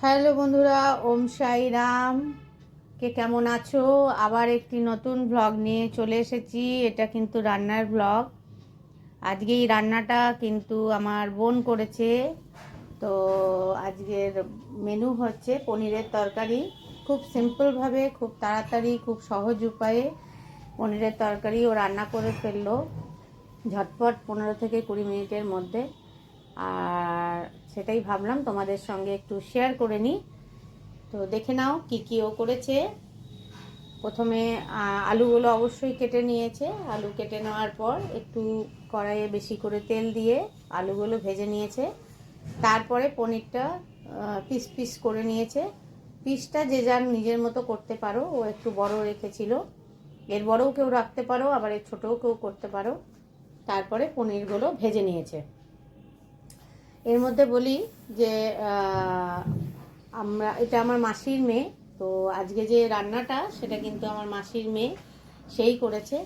Hello বন্ধুরা, ওম সাই রাম। কে কেমন আছো? আবার একটি নতুন ব্লগ নিয়ে চলে এসেছি। এটা কিন্তু রান্নার ব্লগ। আজকে এই রান্নাটা কিন্তু আমার বোন করেছে। তো আজকের মেনু হচ্ছে পনিরের তরকারি। খুব সিম্পলভাবে, খুব তাড়াতাড়ি, খুব সহজ উপায়ে পনিরের তরকারি ও রান্না করে ফেললো ঝটপট 15 থেকে 20 মিনিটের মধ্যে। আর সেটাই ভাবলাম তোমাদের সঙ্গে একটু শেয়ার করে নিই। তো দেখে নাও কি কি ও করেছে। প্রথমে আলুগুলো অবশ্যই কেটে নিয়েছে। আলু কেটে নেওয়ার পর একটু কড়াইয়ে বেশি করে তেল দিয়ে আলুগুলো ভেজে নিয়েছে। তারপরে পনিরটা পিস পিস করে নিয়েছে। পিসটা যে যার নিজের মতো করতে পারো। ও একটু বড় রেখেছিল, এর বড়ও কেউ রাখতে পারো, আবার এর ছোটও কেউ করতে পারো। তারপরে পনিরগুলো ভেজে নিয়েছে। এর মধ্যে বলি যে এটা আমার মাসির মেয়ে। তো আজকে যে রান্নাটা সেটা কিন্তু আমার মাসির মেয়ে সেই করেছে।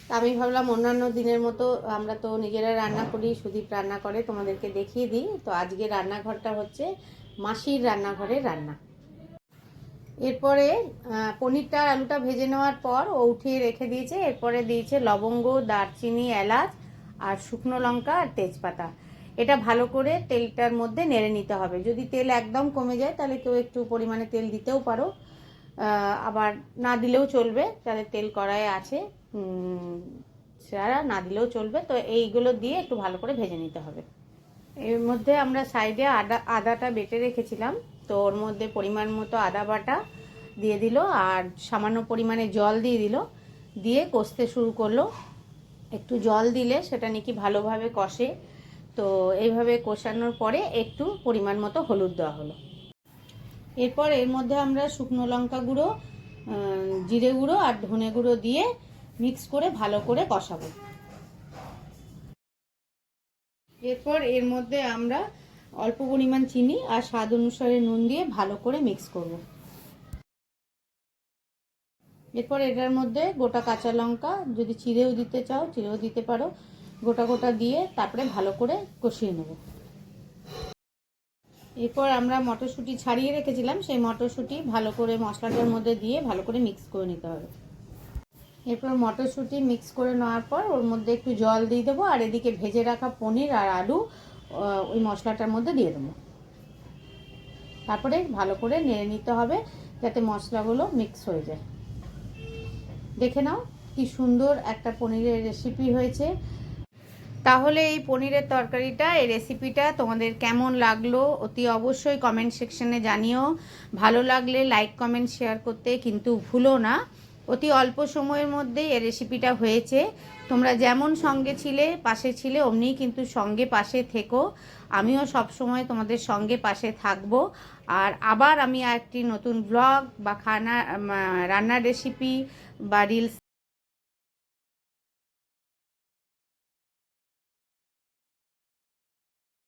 তা আমি ভাবলাম অন্যান্য দিনের মতো আমরা তো নিজেরা রান্না করি, সুদীপ রান্না করে, তোমাদেরকে দেখিয়ে দিই। তো আজকে রান্নাঘরটা হচ্ছে মাসির রান্নাঘরের রান্না। এরপরে পনিরটা আলুটা ভেজে নেওয়ার পর ও উঠিয়ে রেখে দিয়েছে। এরপরে দিয়েছে লবঙ্গ, দারচিনি, এলাচ আর শুকনো লঙ্কা আর তেজপাতা। এটা ভালো করে তেলটার মধ্যে নেড়ে নিতে হবে। যদি তেল একদম কমে যায় তাহলে কেউ একটু পরিমাণে তেল দিতেও পারো, আবার না দিলেও চলবে, তাহলে তেল কড়াইয়ে আছে, সেটা না দিলেও চলবে। তো এইগুলো দিয়ে একটু ভালো করে ভেজে নিতে হবে। এর মধ্যে আমরা সাইডে আদাটা বেটে রেখেছিলাম। তো ওর মধ্যে পরিমাণ মতো আদা বাটা দিয়ে দিল আর সামান্য পরিমাণে জল দিয়ে দিল, দিয়ে কষতে শুরু করলো। একটু জল দিলে সেটা নাকি ভালোভাবে কষে। তো এইভাবে কষানোর পরে একটু পরিমাণ মতো হলুদ দেওয়া হলো। এরপর এর মধ্যে আমরা শুকনো লঙ্কা গুঁড়ো, জিরে গুঁড়ো আর ধনে গুঁড়ো দিয়ে মিক্স করে ভালো করে কষাবো। এরপর এর মধ্যে আমরা অল্প পরিমাণ চিনি আর স্বাদ অনুসারে নুন দিয়ে ভালো করে মিক্স করব। এরপর এটার মধ্যে গোটা কাঁচা লঙ্কা, যদি চিড়েও দিতে চাও চিড়েও দিতে পারো, গোটা গোটা দিয়ে তারপরে ভালো করে কষিয়ে নেব। এরপর আমরা মটরশুঁটি ছাড়িয়ে রেখেছিলাম, সেই মটরশুঁটি ভালো করে মশলাটার মধ্যে দিয়ে ভালো করে মিক্স করে নিতে হবে। এরপর মটরশুঁটি মিক্স করে নেওয়ার পর ওর মধ্যে একটু জল দিয়ে দেবো, আর এদিকে ভেজে রাখা পনির আর আলু ওই মশলাটার মধ্যে দিয়ে দেবো। তারপরে ভালো করে নেড়ে নিতে হবে যাতে মশলাগুলো মিক্স হয়ে যায়। দেখে নাও কি সুন্দর একটা পনিরের রেসিপি হয়েছে। তাহলে এই পনিরের তরকারিটা, এই রেসিপিটা তোমাদের কেমন লাগলো অতি অবশ্যই কমেন্ট সেকশনে জানিও। ভালো লাগলে লাইক কমেন্ট শেয়ার করতে কিন্তু ভুলো না। অতি অল্প সময়ের মধ্যেই এই রেসিপিটা হয়েছে। তোমরা যেমন সঙ্গে ছিলে, পাশে ছিলে, অমনিই কিন্তু সঙ্গে পাশে থেকো। আমিও সব সময় তোমাদের সঙ্গে পাশে থাকবো। আর আবার আমি একটি নতুন ব্লগ বা রান্নার রেসিপি বা রিলস